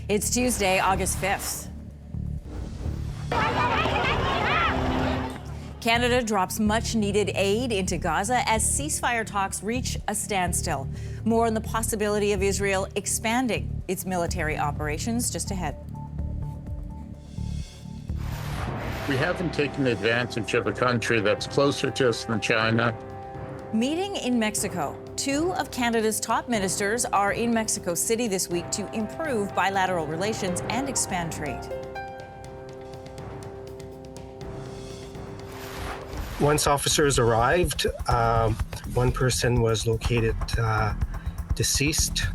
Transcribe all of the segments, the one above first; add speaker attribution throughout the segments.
Speaker 1: It's Tuesday, August 5th. Canada drops much-needed aid into Gaza as ceasefire talks reach a standstill. More on the possibility of Israel expanding its military operations just ahead.
Speaker 2: We haven't taken advantage of a country that's closer to us than China.
Speaker 1: Meeting in Mexico. Two of Canada's top ministers are in Mexico City this week to improve bilateral relations and expand trade.
Speaker 3: Once officers arrived, one person was located deceased.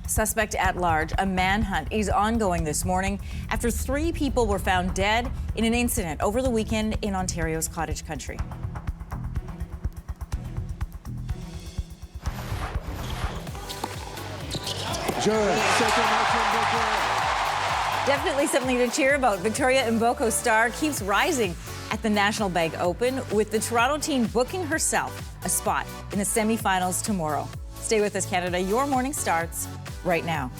Speaker 1: Suspect at large. A manhunt is ongoing this morning after 3 people were found dead in an incident over the weekend in Ontario's Cottage Country. Definitely something to cheer about. Victoria Mboko's star keeps rising at the National Bank Open, with the Toronto team booking herself a spot in the semifinals tomorrow. Stay with us, Canada. Your morning starts right now.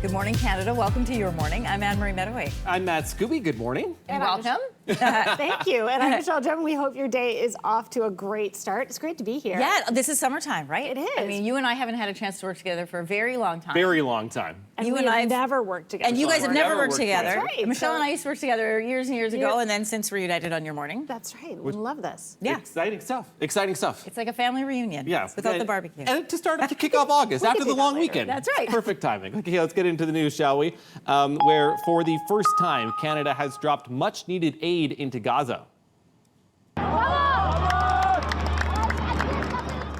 Speaker 1: Good morning, Canada. Welcome to Your Morning. I'm Anne-Marie Mediwake.
Speaker 4: I'm Matt Scooby. Good morning.
Speaker 1: And welcome.
Speaker 5: Thank you. And I'm Michelle Drum. We hope your day is off to a great start. It's great to be here.
Speaker 1: Yeah, this is summertime, right?
Speaker 5: It is.
Speaker 1: I mean, you and I haven't had a chance to work together for a very long time.
Speaker 4: Very long time.
Speaker 5: And
Speaker 1: you
Speaker 5: we
Speaker 1: and I
Speaker 5: have never worked together.
Speaker 1: And you guys have never worked together.
Speaker 5: That's right.
Speaker 1: Michelle and I used to work together years and years ago, and then since reunited on Your Morning.
Speaker 5: That's right. We love this.
Speaker 1: Yeah.
Speaker 4: Exciting stuff. Exciting stuff.
Speaker 1: It's like a family reunion.
Speaker 4: Yeah.
Speaker 1: Without the barbecue.
Speaker 4: And to kick off August after the long weekend.
Speaker 1: That's right.
Speaker 4: Perfect timing. Okay, let's get into the news, shall we? Where for the first time, Canada has dropped much-needed aid into Gaza.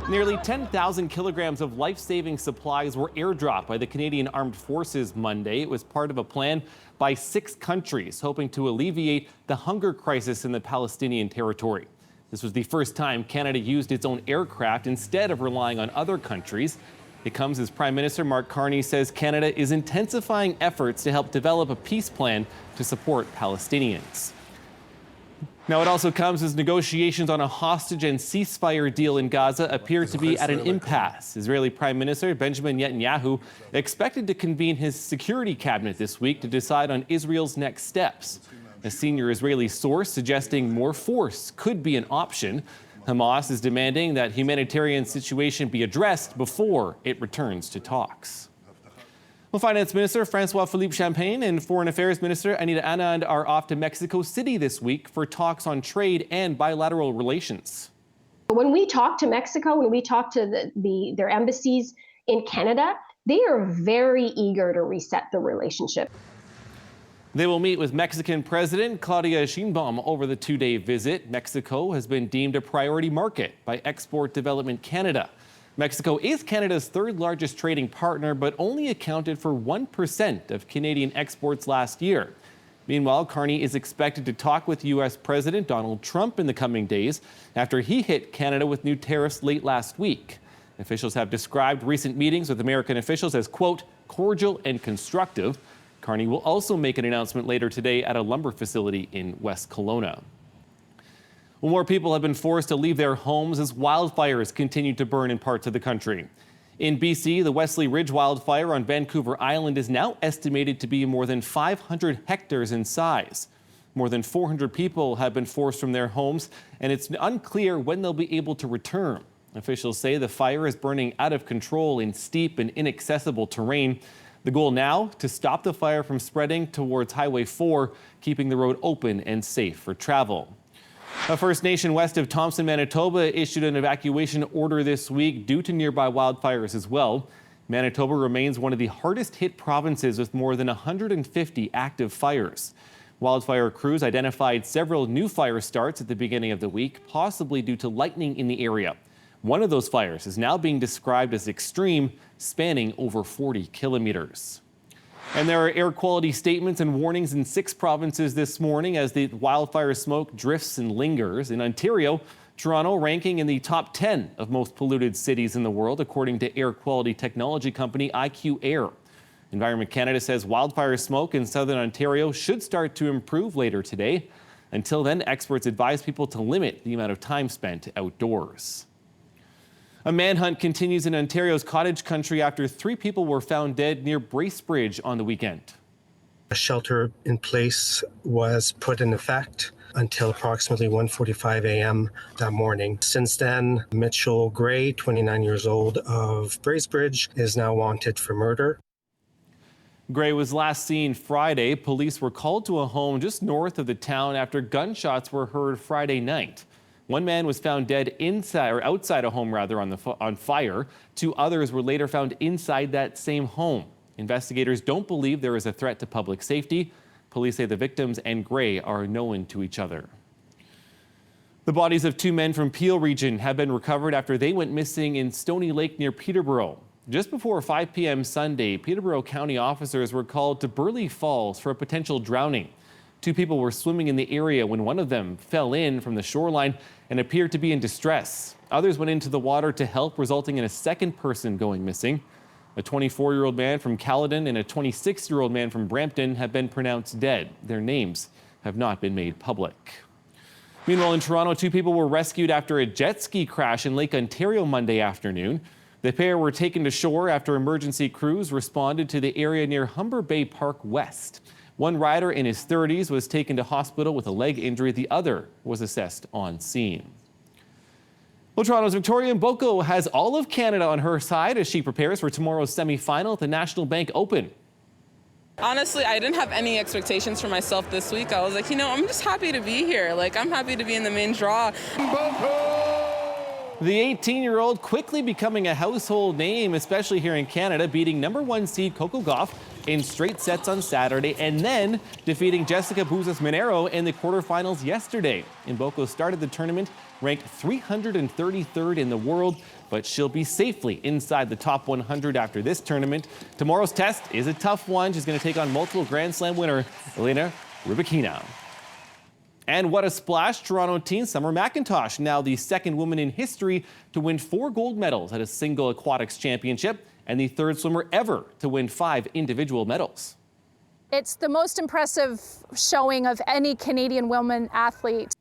Speaker 4: Nearly 10,000 kilograms of life-saving supplies were airdropped by the Canadian Armed Forces Monday. It was part of a plan by 6 countries hoping to alleviate the hunger crisis in the Palestinian territory. This was the first time Canada used its own aircraft instead of relying on other countries. It comes as Prime Minister Mark Carney says Canada is intensifying efforts to help develop a peace plan to support Palestinians. Now, it also comes as negotiations on a hostage and ceasefire deal in Gaza appear to be at an impasse. Israeli Prime Minister Benjamin Netanyahu expected to convene his security cabinet this week to decide on Israel's next steps. A senior Israeli source suggesting more force could be an option. Hamas is demanding that humanitarian situation be addressed before it returns to talks. Well, Finance Minister François-Philippe Champagne and Foreign Affairs Minister Anita Anand are off to Mexico City this week for talks on trade and bilateral relations.
Speaker 6: When we talk to Mexico, when we talk to their embassies in Canada, they are very eager to reset the relationship.
Speaker 4: They will meet with Mexican President Claudia Sheinbaum over the 2-day visit. Mexico has been deemed a priority market by Export Development Canada. Mexico is Canada's 3rd largest trading partner, but only accounted for 1% of Canadian exports last year. Meanwhile, Carney is expected to talk with U.S. President Donald Trump in the coming days after he hit Canada with new tariffs late last week. Officials have described recent meetings with American officials as, quote, cordial and constructive. Carney will also make an announcement later today at a lumber facility in West Kelowna. Well, more people have been forced to leave their homes as wildfires continue to burn in parts of the country. In BC, the Wesley Ridge wildfire on Vancouver Island is now estimated to be more than 500 hectares in size. More than 400 people have been forced from their homes, and it's unclear when they'll be able to return. Officials say the fire is burning out of control in steep and inaccessible terrain. The goal now, to stop the fire from spreading towards Highway 4, keeping the road open and safe for travel. A First Nation west of Thompson, Manitoba issued an evacuation order this week due to nearby wildfires as well. Manitoba remains one of the hardest hit provinces with more than 150 active fires. Wildfire crews identified several new fire starts at the beginning of the week, possibly due to lightning in the area. One of those fires is now being described as extreme, spanning over 40 kilometers. And there are air quality statements and warnings in 6 provinces this morning as the wildfire smoke drifts and lingers. In Ontario, Toronto ranking in the top 10 of most polluted cities in the world, according to air quality technology company IQ Air. Environment Canada says wildfire smoke in southern Ontario should start to improve later today. Until then, experts advise people to limit the amount of time spent outdoors. A manhunt continues in Ontario's cottage country after 3 people were found dead near Bracebridge on the weekend.
Speaker 3: A shelter in place was put in effect until approximately 1:45 a.m. that morning. Since then, Mitchell Gray, 29 years old of Bracebridge, is now wanted for murder.
Speaker 4: Gray was last seen Friday. Police were called to a home just north of the town after gunshots were heard Friday night. One man was found dead outside a home on fire. 2 others were later found inside that same home. Investigators don't believe there is a threat to public safety. Police say the victims and Gray are known to each other. The bodies of 2 men from Peel region have been recovered after they went missing in Stony Lake near Peterborough. Just before 5 p.m. Sunday, Peterborough County officers were called to Burley Falls for a potential drowning. 2 people were swimming in the area when one of them fell in from the shoreline and appeared to be in distress. Others went into the water to help, resulting in a second person going missing. A 24-year-old man from Caledon and a 26-year-old man from Brampton have been pronounced dead. Their names have not been made public. Meanwhile, in Toronto, 2 people were rescued after a jet ski crash in Lake Ontario Monday afternoon. The pair were taken to shore after emergency crews responded to the area near Humber Bay Park West. One rider in his 30s was taken to hospital with a leg injury. The other was assessed on scene. Well, Toronto's Victoria Mboko has all of Canada on her side as she prepares for tomorrow's semi-final at the National Bank Open.
Speaker 7: Honestly, I didn't have any expectations for myself this week. I was like, I'm just happy to be here. I'm happy to be in the main draw.
Speaker 4: The 18-year-old quickly becoming a household name, especially here in Canada, beating #1 seed Coco Gauff in straight sets on Saturday and then defeating Jessica Bouzas-Monero in the quarterfinals yesterday. Mboko started the tournament ranked 333rd in the world, but she'll be safely inside the top 100 after this tournament. Tomorrow's test is a tough one. She's going to take on multiple Grand Slam winner Elena Rybakina. And what a splash, Toronto teen Summer McIntosh, now the 2nd woman in history to win 4 gold medals at a single aquatics championship and the 3rd swimmer ever to win 5 individual medals.
Speaker 8: It's the most impressive showing of any Canadian woman athlete.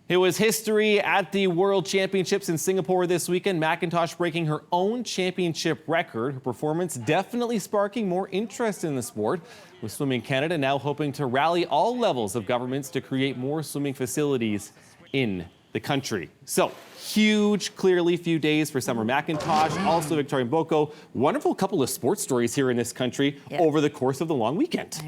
Speaker 4: It was history at the World Championships in Singapore this weekend. McIntosh breaking her own championship record. Her performance definitely sparking more interest in the sport, with Swimming Canada now hoping to rally all levels of governments to create more swimming facilities in the country. So, huge, clearly, few days for Summer McIntosh, also Victoria Mboko. Wonderful couple of sports stories here in this country over the course of the long weekend.